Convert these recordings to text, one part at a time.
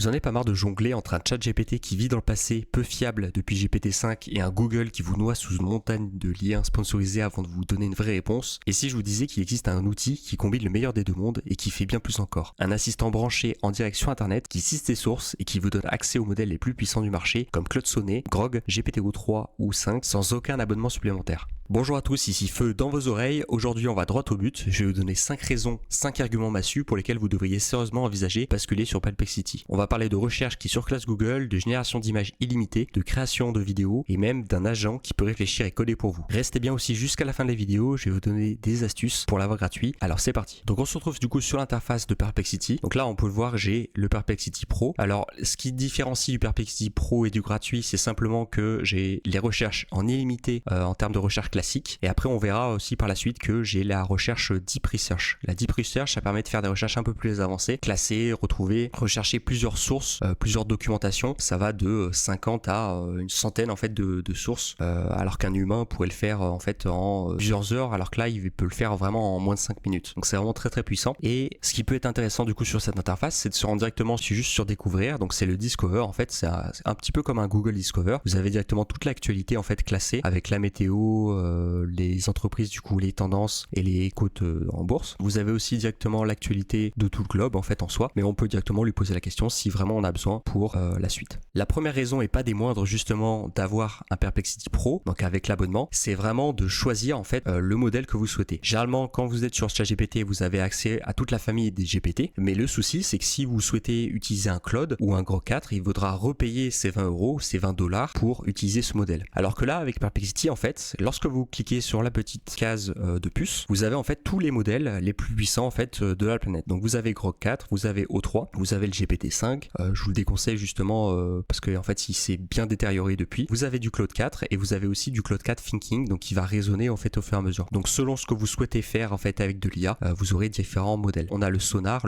Vous en avez pas marre de jongler entre un chat GPT qui vit dans le passé, peu fiable depuis GPT-5 et un Google qui vous noie sous une montagne de liens sponsorisés avant de vous donner une vraie réponse? Et si je vous disais qu'il existe un outil qui combine le meilleur des deux mondes et qui fait bien plus encore? Un assistant branché en direct sur internet qui cite ses sources et qui vous donne accès aux modèles les plus puissants du marché comme Claude Sonnet, Grok, GPT-o3 ou 5 sans aucun abonnement supplémentaire. Bonjour à tous, ici Feu dans vos oreilles. Aujourd'hui on va droit au but, je vais vous donner 5 raisons, 5 arguments massus pour lesquels vous devriez sérieusement envisager basculer sur Perplexity. On va parler de recherche qui surclasse Google, de génération d'images illimitée, de création de vidéos et même d'un agent qui peut réfléchir et coder pour vous. Restez bien aussi jusqu'à la fin de la vidéo, je vais vous donner des astuces pour l'avoir gratuit. Alors c'est parti. Donc on se retrouve du coup sur l'interface de Perplexity. Donc là on peut le voir, j'ai le Perplexity Pro. Alors ce qui différencie du Perplexity Pro et du gratuit, c'est simplement que j'ai les recherches en illimité en termes de recherche classique. Et après on verra aussi par la suite que j'ai la recherche Deep Research. La Deep Research, ça permet de faire des recherches un peu plus avancées, classer, retrouver, rechercher plusieurs sources, plusieurs documentations. Ça va de 50 à une centaine en fait de sources, alors qu'un humain pourrait le faire en fait en plusieurs heures, alors que là il peut le faire vraiment en moins de 5 minutes. Donc c'est vraiment très très puissant. Et ce qui peut être intéressant du coup sur cette interface, c'est de se rendre directement juste sur découvrir. Donc c'est le Discover, en fait c'est un petit peu comme un Google Discover. Vous avez directement toute l'actualité en fait classée avec la météo, les entreprises du coup, les tendances et les cotes en bourse. Vous avez aussi directement l'actualité de tout le globe en fait en soi, mais on peut directement lui poser la question si vraiment on a besoin pour la suite. La première raison et pas des moindres justement d'avoir un Perplexity Pro, donc avec l'abonnement, c'est vraiment de choisir en fait le modèle que vous souhaitez. Généralement quand vous êtes sur ChatGPT, vous avez accès à toute la famille des GPT, mais le souci c'est que si vous souhaitez utiliser un Claude ou un Grok 4, il faudra repayer ces 20 €, ces 20 $ pour utiliser ce modèle. Alors que là avec Perplexity en fait, lorsque vous cliquez sur la petite case de puce, vous avez en fait tous les modèles les plus puissants en fait de la planète. Donc vous avez Grok 4, vous avez O3, vous avez le GPT-5, je vous le déconseille justement parce que en fait il s'est bien détérioré depuis. Vous avez du Claude 4 et vous avez aussi du Claude 4 Thinking, donc qui va résonner en fait au fur et à mesure. Donc selon ce que vous souhaitez faire en fait avec de l'IA, vous aurez différents modèles. On a le Sonar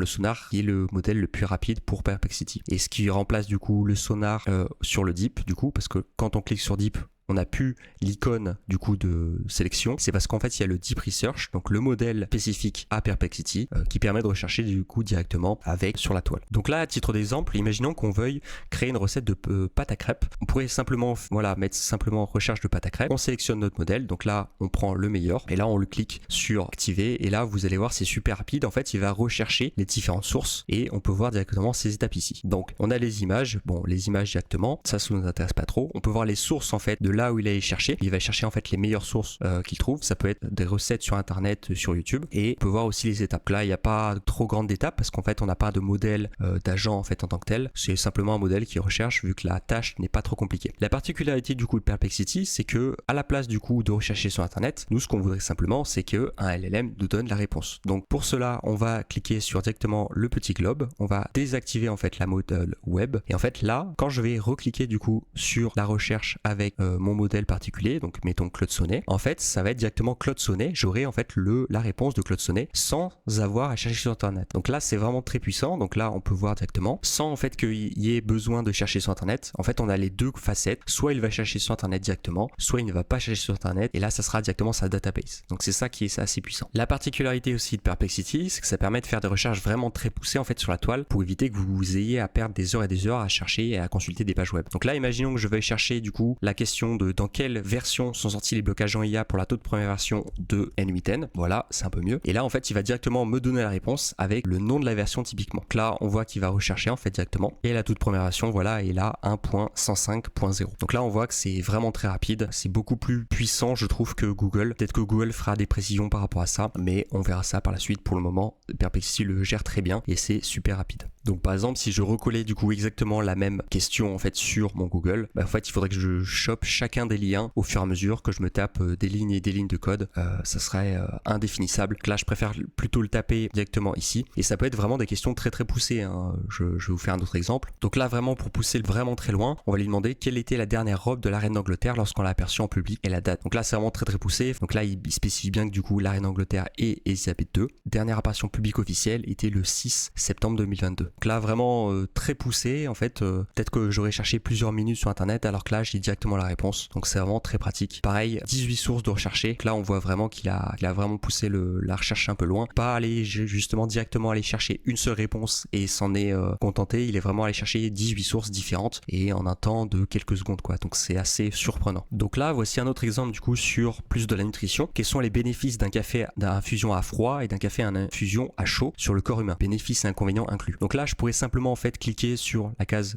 qui est le modèle le plus rapide pour Perplexity et ce qui remplace du coup le Sonar sur le Deep du coup, parce que quand on clique sur Deep, on n'a plus l'icône du coup de sélection. C'est parce qu'en fait il y a le Deep Research, donc le modèle spécifique à Perplexity qui permet de rechercher du coup directement avec sur la toile. Donc là à titre d'exemple, imaginons qu'on veuille créer une recette de pâte à crêpes. On pourrait simplement mettre simplement recherche de pâte à crêpes. On sélectionne notre modèle, donc là on prend le meilleur et là on le clique sur activer et là vous allez voir c'est super rapide. En fait il va rechercher les différentes sources et on peut voir directement ces étapes ici. Donc on a les images, les images directement, ça nous intéresse pas trop. On peut voir les sources en fait de là où il allait chercher. Il va chercher en fait les meilleures sources qu'il trouve. Ça peut être des recettes sur internet, sur YouTube, et on peut voir aussi les étapes. Là, il n'y a pas trop grande étapes parce qu'en fait, on n'a pas de modèle d'agent en fait en tant que tel. C'est simplement un modèle qui recherche vu que la tâche n'est pas trop compliquée. La particularité du coup de Perplexity, c'est que à la place du coup de rechercher sur internet, nous ce qu'on voudrait simplement, c'est que un LLM nous donne la réponse. Donc pour cela, on va cliquer sur directement le petit globe. On va désactiver en fait la modèle web. Et en fait là, quand je vais recliquer du coup sur la recherche avec mon modèle particulier, donc mettons Claude Sonnet, en fait ça va être directement Claude Sonnet, j'aurai en fait la réponse de Claude Sonnet sans avoir à chercher sur internet. Donc là c'est vraiment très puissant, donc là on peut voir directement, sans en fait qu'il y ait besoin de chercher sur internet. En fait on a les deux facettes, soit il va chercher sur internet directement, soit il ne va pas chercher sur internet, et là ça sera directement sa database. Donc c'est ça qui est assez puissant. La particularité aussi de Perplexity, c'est que ça permet de faire des recherches vraiment très poussées en fait sur la toile, pour éviter que vous ayez à perdre des heures et des heures à chercher et à consulter des pages web. Donc là imaginons que je veuille chercher du coup la question de dans quelle version sont sortis les blocages en IA pour la toute première version de N8N. Voilà, c'est un peu mieux. Et là, en fait, il va directement me donner la réponse avec le nom de la version typiquement. Donc là, on voit qu'il va rechercher en fait directement. Et la toute première version, voilà, est là 1.105.0. Donc là, on voit que c'est vraiment très rapide. C'est beaucoup plus puissant, je trouve, que Google. Peut-être que Google fera des précisions par rapport à ça, mais on verra ça par la suite. Pour le moment, Perplexity le gère très bien et c'est super rapide. Donc par exemple, si je recollais du coup exactement la même question en fait sur mon Google, en fait, il faudrait que je chope chacun des liens au fur et à mesure, que je me tape des lignes et des lignes de code. Ça serait indéfinissable. Donc là, je préfère plutôt le taper directement ici. Et ça peut être vraiment des questions très très poussées. Je vais vous faire un autre exemple. Donc là, vraiment pour pousser vraiment très loin, on va lui demander quelle était la dernière robe de la reine d'Angleterre lorsqu'on l'a aperçue en public et la date. Donc là, c'est vraiment très très poussé. Donc là, il spécifie bien que du coup, la reine d'Angleterre et Elisabeth II. Dernière apparition publique officielle était le 6 septembre 2022. Donc là, vraiment très poussé. En fait, peut-être que j'aurais cherché plusieurs minutes sur internet, alors que là, j'ai directement la réponse. réponse. Donc c'est vraiment très pratique. Pareil, 18 sources de rechercher. Là on voit vraiment qu'il a vraiment poussé la recherche un peu loin. Pas aller justement directement aller chercher une seule réponse et s'en est contenté. Il est vraiment allé chercher 18 sources différentes et en un temps de quelques secondes quoi. Donc c'est assez surprenant. Donc là voici un autre exemple du coup sur plus de la nutrition. Quels sont les bénéfices d'un café d'infusion à froid et d'un café à infusion à chaud sur le corps humain? Bénéfices et inconvénients inclus. Donc là je pourrais simplement en fait cliquer sur la case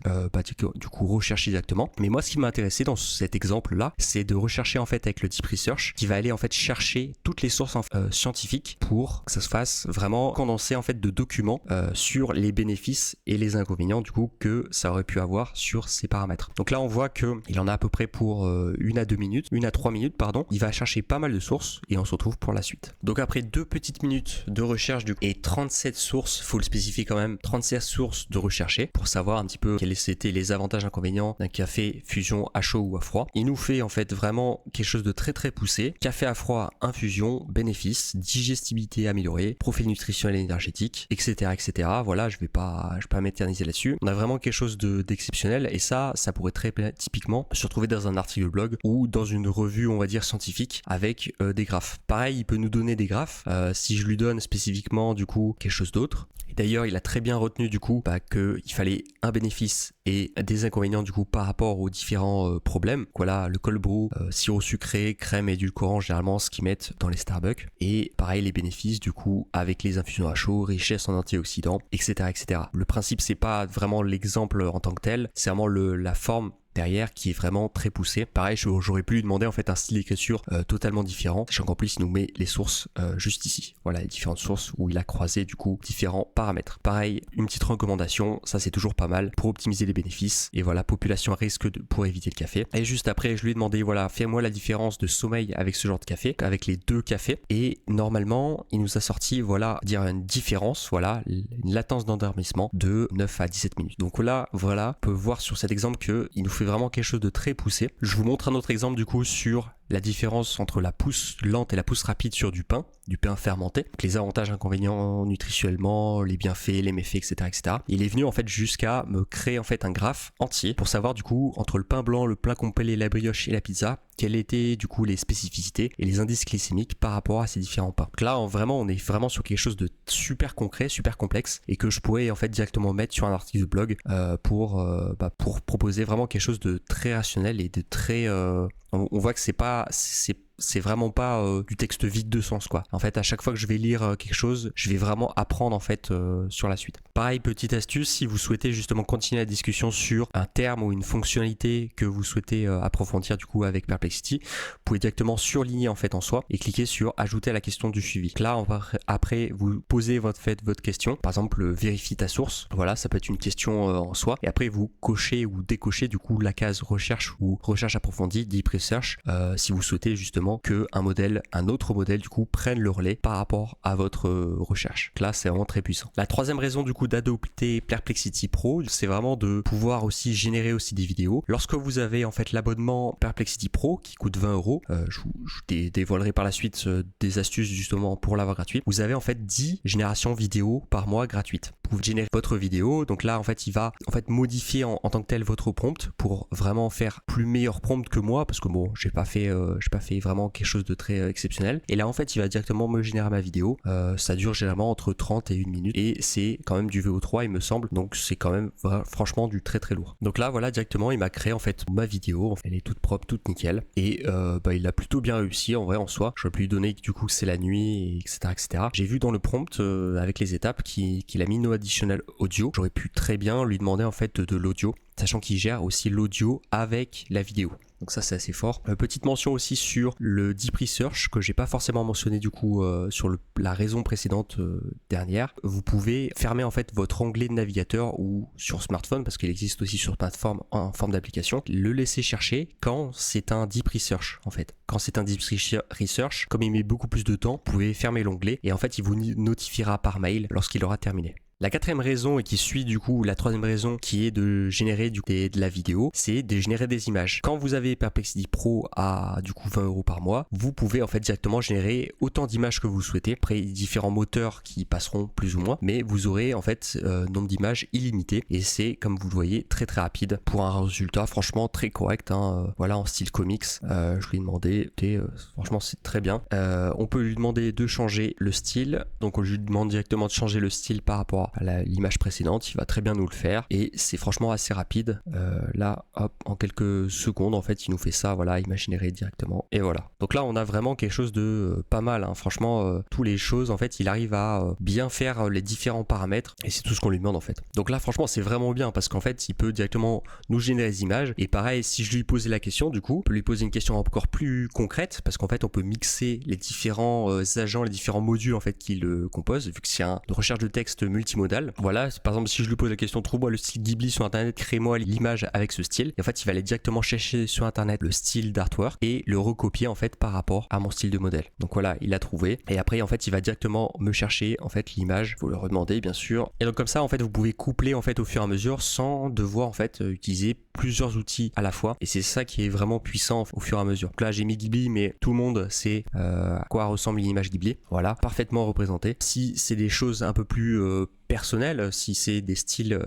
du coup rechercher directement. Mais moi ce qui m'a intéressé dans cet exemple là, c'est de rechercher en fait avec le Deep Research qui va aller en fait chercher toutes les sources scientifiques pour que ça se fasse vraiment condenser en fait de documents sur les bénéfices et les inconvénients du coup que ça aurait pu avoir sur ces paramètres. Donc là on voit que il en a à peu près pour 1 à 3 minutes pardon. Il va chercher pas mal de sources et on se retrouve pour la suite. Donc après 2 petites minutes de recherche et 37 sources, faut le spécifier quand même, 37 sources de rechercher pour savoir un petit peu quels étaient les avantages et inconvénients d'un café fusion à chaud ou à froid. Il nous fait en fait vraiment quelque chose de très très poussé. Café à froid, infusion, bénéfices, digestibilité améliorée, profil nutritionnel et énergétique, etc. etc. Voilà, je vais pas m'éterniser là-dessus. On a vraiment quelque chose d'exceptionnel et ça pourrait très typiquement se retrouver dans un article de blog ou dans une revue on va dire scientifique avec des graphes. Pareil, il peut nous donner des graphes. Si je lui donne spécifiquement du coup quelque chose d'autre. D'ailleurs, il a très bien retenu du coup qu'il fallait un bénéfice et des inconvénients du coup par rapport aux différents problèmes. Voilà, le cold brew, sirop sucré, crème et édulcorant généralement ce qu'ils mettent dans les Starbucks. Et pareil les bénéfices du coup avec les infusions à chaud, richesse en antioxydants, etc. etc. Le principe c'est pas vraiment l'exemple en tant que tel, c'est vraiment la forme derrière qui est vraiment très poussé. Pareil, j'aurais pu lui demander en fait un style d'écriture totalement différent, sachant qu'en plus il nous met les sources juste ici. Voilà les différentes sources où il a croisé du coup différents paramètres. Pareil, une petite recommandation, ça c'est toujours pas mal pour optimiser les bénéfices. Et voilà, population à risque pour éviter le café. Et juste après, je lui ai demandé voilà, fais-moi la différence de sommeil avec ce genre de café, avec les 2 cafés. Et normalement, il nous a sorti voilà, dire une différence, voilà, une latence d'endormissement de 9 à 17 minutes. Donc là, voilà, on peut voir sur cet exemple que il nous fait vraiment quelque chose de très poussé. Je vous montre un autre exemple du coup sur la différence entre la pousse lente et la pousse rapide sur du pain fermenté. Donc les avantages, inconvénients nutritionnellement, les bienfaits, les méfaits, etc., etc. Il est venu en fait jusqu'à me créer en fait un graphe entier pour savoir du coup entre le pain blanc, le pain complet, la brioche et la pizza, quelles étaient du coup les spécificités et les indices glycémiques par rapport à ces différents pains. Donc là, on est vraiment sur quelque chose de super concret, super complexe et que je pourrais en fait directement mettre sur un article de blog pour proposer vraiment quelque chose de très rationnel et de très on voit que c'est vraiment pas du texte vide de sens quoi. En fait, à chaque fois que je vais lire quelque chose, je vais vraiment apprendre en fait sur la suite. Pareil, petite astuce, si vous souhaitez justement continuer la discussion sur un terme ou une fonctionnalité que vous souhaitez approfondir du coup avec Perplexity, vous pouvez directement surligner en fait en soi et cliquer sur ajouter à la question du suivi. Là, après vous posez votre question, par exemple vérifie ta source. Voilà, ça peut être une question en soi et après vous cochez ou décochez du coup la case recherche ou recherche approfondie, deep research, si vous souhaitez justement que un autre modèle du coup prenne le relais par rapport à votre recherche. Donc là, c'est vraiment très puissant. La troisième raison du coup d'adopter Perplexity Pro, c'est vraiment de pouvoir aussi générer aussi des vidéos. Lorsque vous avez en fait l'abonnement Perplexity Pro qui coûte 20 €, je vous dévoilerai par la suite des astuces justement pour l'avoir gratuit. Vous avez en fait 10 générations vidéo par mois gratuites. Vous pouvez générer votre vidéo. Donc là, en fait, il va en fait modifier en tant que tel votre prompt pour vraiment faire plus meilleur prompt que moi parce que bon, j'ai pas fait vraiment quelque chose de très exceptionnel. Et là, en fait, il va directement me générer ma vidéo. Ça dure généralement entre 30 et 1 minute et c'est quand même du VO3, il me semble. Donc c'est quand même franchement du très très lourd. Donc là, voilà, directement, il m'a créé en fait ma vidéo. Elle est toute propre, toute nickel. Et il a plutôt bien réussi en vrai en soi. Je vais lui donner du coup que c'est la nuit, etc., etc. J'ai vu dans le prompt avec les étapes qu'il a mis no additional audio. J'aurais pu très bien lui demander en fait de l'audio, sachant qu'il gère aussi l'audio avec la vidéo. Donc ça c'est assez fort. Petite mention aussi sur le Deep Research que j'ai pas forcément mentionné du coup sur la raison précédente dernière. Vous pouvez fermer en fait votre onglet de navigateur ou sur smartphone parce qu'il existe aussi sur plateforme en forme d'application. Le laisser chercher quand c'est un Deep Research en fait. Quand c'est un Deep Research, comme il met beaucoup plus de temps, vous pouvez fermer l'onglet et en fait il vous notifiera par mail lorsqu'il aura terminé. La quatrième raison et qui suit du coup la troisième raison qui est de générer de la vidéo, c'est de générer des images. Quand vous avez Perplexity Pro à du coup 20 € par mois, vous pouvez en fait directement générer autant d'images que vous souhaitez. Après différents moteurs qui passeront plus ou moins, mais vous aurez en fait nombre d'images illimité et c'est comme vous le voyez très rapide pour un résultat franchement très correct. Voilà, en style comics. Je lui ai demandé, franchement c'est très bien. On peut lui demander de changer le style, donc on lui demande directement de changer le style par rapport à l'image précédente, il va très bien nous le faire et c'est franchement assez rapide. Là hop, en quelques secondes en fait il nous fait ça, voilà, image générée directement et voilà. Donc là on a vraiment quelque chose de pas mal, franchement tous les choses en fait il arrive à bien faire les différents paramètres et c'est tout ce qu'on lui demande en fait. Donc là franchement c'est vraiment bien parce qu'en fait il peut directement nous générer des images et pareil si je lui posais la question du coup, on peut lui poser une question encore plus concrète parce qu'en fait on peut mixer les différents agents, les différents modules en fait qui le composent vu que c'est une recherche de texte multimodal. Voilà, par exemple si je lui pose la question trouve-moi le style Ghibli sur internet, crée-moi l'image avec ce style et en fait il va aller directement chercher sur internet le style d'artwork et le recopier en fait par rapport à mon style de modèle. Donc voilà, il a trouvé et après en fait il va directement me chercher en fait l'image, vous le redemander bien sûr et donc comme ça en fait vous pouvez coupler en fait au fur et à mesure sans devoir en fait utiliser plusieurs outils à la fois et c'est ça qui est vraiment puissant au fur et à mesure. Donc là j'ai mis Ghibli mais tout le monde sait à quoi ressemble une image Ghibli, voilà, parfaitement représenté. Si c'est des choses un peu plus personnel, si c'est des styles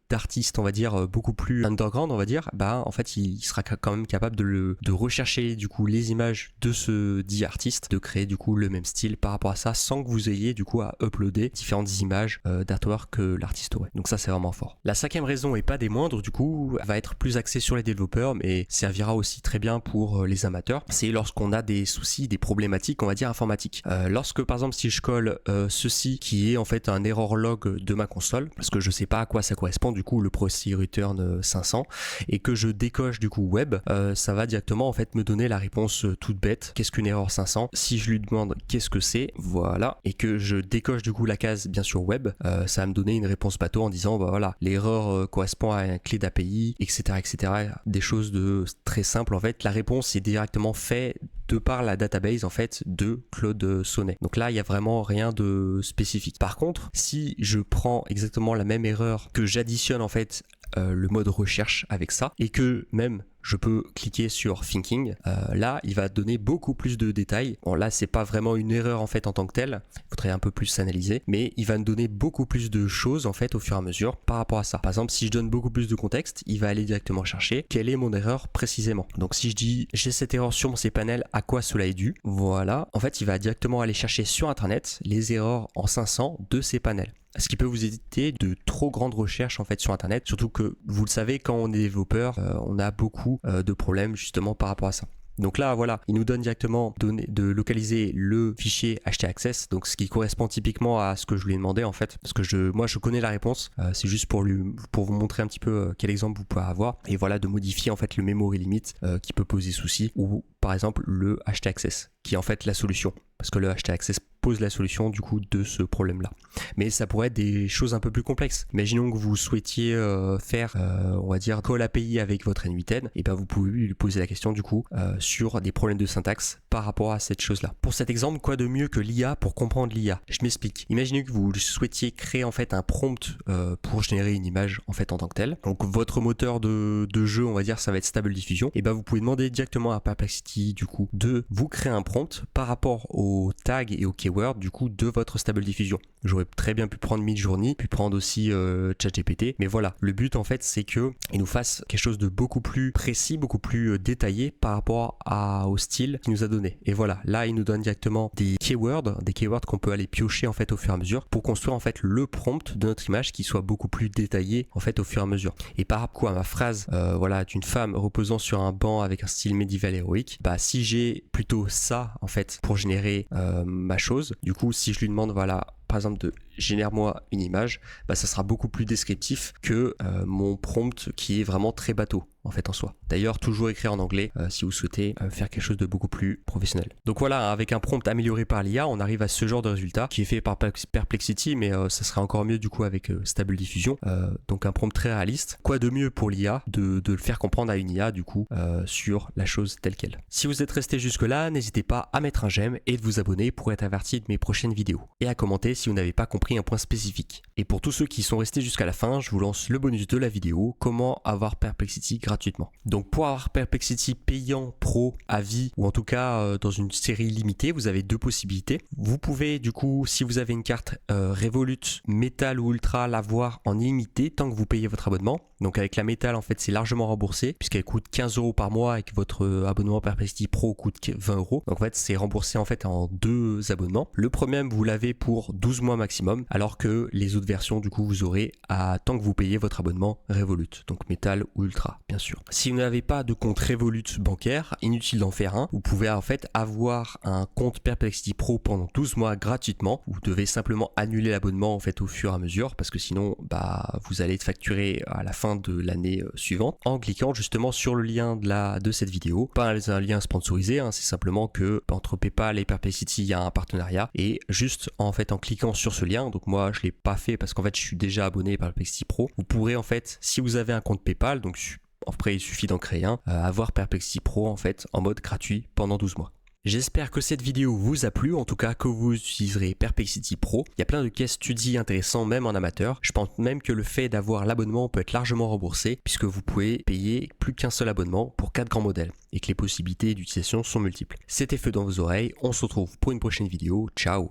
d'artistes on va dire beaucoup plus underground on va dire, bah en fait il sera quand même capable de rechercher du coup les images de ce dit artiste, de créer du coup le même style par rapport à ça sans que vous ayez du coup à uploader différentes images d'artwork que l'artiste aurait. Donc ça c'est vraiment fort. La cinquième raison et pas des moindres du coup va être plus axée sur les développeurs mais servira aussi très bien pour les amateurs. C'est lorsqu'on a des soucis, des problématiques on va dire informatiques. Lorsque par exemple si je colle ceci qui est en fait un error log de ma console parce que je sais pas à quoi ça correspond du coup le proxy return 500 et que je décoche du coup web, ça va directement en fait me donner la réponse toute bête, qu'est-ce qu'une erreur 500. Si je lui demande qu'est-ce que c'est, voilà, et que je décoche du coup la case bien sûr web, ça va me donner une réponse bateau en disant bah voilà l'erreur correspond à une clé d'API etc. Des choses de très simples en fait. La réponse est directement faite de par la database en fait de Claude Sonnet. Donc là il y a vraiment rien de spécifique. Par contre si je prends exactement la même erreur, que j'additionne en fait le mode recherche avec ça et que même je peux cliquer sur Thinking, là il va donner beaucoup plus de détails. Bon là c'est pas vraiment une erreur en fait en tant que telle, il faudrait un peu plus s'analyser, mais il va me donner beaucoup plus de choses en fait au fur et à mesure par rapport à ça. Par exemple si je donne beaucoup plus de contexte, il va aller directement chercher quelle est mon erreur précisément. Donc si je dis j'ai cette erreur sur mon cPanel, à quoi cela est dû, voilà, en fait il va directement aller chercher sur internet les erreurs en 500 de cPanel. Ce qui peut vous éviter de trop grandes recherches en fait sur internet, surtout que vous le savez quand on est développeur, on a beaucoup de problèmes justement par rapport à ça. Donc là voilà, il nous donne directement de localiser le fichier htaccess, donc ce qui correspond typiquement à ce que je lui ai demandé en fait, parce que moi je connais la réponse, c'est juste pour vous montrer un petit peu quel exemple vous pouvez avoir, et voilà de modifier en fait le memory limit qui peut poser souci, ou par exemple le htaccess qui est en fait la solution, parce que le htaccess pose la solution du coup de ce problème là. Mais ça pourrait être des choses un peu plus complexes. Imaginons que vous souhaitiez faire on va dire call API avec votre N8N, et ben vous pouvez lui poser la question du coup sur des problèmes de syntaxe par rapport à cette chose là. Pour cet exemple, quoi de mieux que l'IA pour comprendre l'IA? Je m'explique. Imaginez que vous souhaitiez créer en fait un prompt pour générer une image en fait en tant que telle. Donc votre moteur de jeu on va dire ça va être Stable Diffusion, et ben vous pouvez demander directement à Perplexity du coup de vous créer un prompt par rapport aux tags et aux keywords du coup de votre Stable Diffusion. J'aurais très bien pu prendre Midjourney, puis prendre aussi ChatGPT, mais voilà, le but en fait c'est que il nous fasse quelque chose de beaucoup plus précis, beaucoup plus détaillé par rapport au style qu'il nous a donné. Et voilà, là il nous donne directement des keywords qu'on peut aller piocher en fait au fur et à mesure pour construire en fait le prompt de notre image qui soit beaucoup plus détaillé en fait au fur et à mesure. Et par rapport à ma phrase voilà d'une femme reposant sur un banc avec un style médiéval héroïque, bah si j'ai plutôt ça en fait pour générer ma chose, du coup si je lui demande voilà par exemple de génère-moi une image, bah ça sera beaucoup plus descriptif que mon prompt qui est vraiment très bateau en fait en soi. D'ailleurs toujours écrit en anglais si vous souhaitez faire quelque chose de beaucoup plus professionnel. Donc voilà, avec un prompt amélioré par l'IA, on arrive à ce genre de résultat qui est fait par Perplexity, mais ça serait encore mieux du coup avec Stable Diffusion, donc un prompt très réaliste. Quoi de mieux pour l'IA de le faire comprendre à une IA du coup sur la chose telle qu'elle. Si vous êtes resté jusque là, n'hésitez pas à mettre un j'aime et de vous abonner pour être averti de mes prochaines vidéos, et à commenter si vous n'avez pas compris un point spécifique. Et pour tous ceux qui sont restés jusqu'à la fin, je vous lance le bonus de la vidéo, comment avoir Perplexity gratuitement. Donc pour avoir Perplexity payant pro à vie, ou en tout cas dans une série limitée, vous avez deux possibilités. Vous pouvez du coup, si vous avez une carte Revolut, Metal ou Ultra, l'avoir en illimité tant que vous payez votre abonnement. Donc avec la Metal, en fait, c'est largement remboursé puisqu'elle coûte 15 € par mois et que votre abonnement Perplexity Pro coûte 20 €. Donc en fait, c'est remboursé en fait en deux abonnements. Le premier, vous l'avez pour 12 mois maximum, alors que les autres versions, du coup, vous aurez à tant que vous payez votre abonnement Revolut, donc Metal ou Ultra, bien sûr. Si vous n'avez pas de compte Revolut bancaire, inutile d'en faire un. Vous pouvez en fait avoir un compte Perplexity Pro pendant 12 mois gratuitement. Vous devez simplement annuler l'abonnement en fait au fur et à mesure parce que sinon, vous allez être facturé à la fin de l'année suivante en cliquant justement sur le lien de cette vidéo. Pas un lien sponsorisé, c'est simplement que entre PayPal et Perplexity, il y a un partenariat et juste en fait en cliquant sur ce lien, donc moi je l'ai pas fait parce qu'en fait je suis déjà abonné à Perplexity Pro, vous pourrez en fait, si vous avez un compte PayPal, donc après il suffit d'en créer un, avoir Perplexity Pro en fait en mode gratuit pendant 12 mois. J'espère que cette vidéo vous a plu, en tout cas que vous utiliserez Perplexity Pro. Il y a plein de case studies intéressants même en amateur. Je pense même que le fait d'avoir l'abonnement peut être largement remboursé puisque vous pouvez payer plus qu'un seul abonnement pour 4 grands modèles et que les possibilités d'utilisation sont multiples. C'était Feu dans vos oreilles, on se retrouve pour une prochaine vidéo, ciao.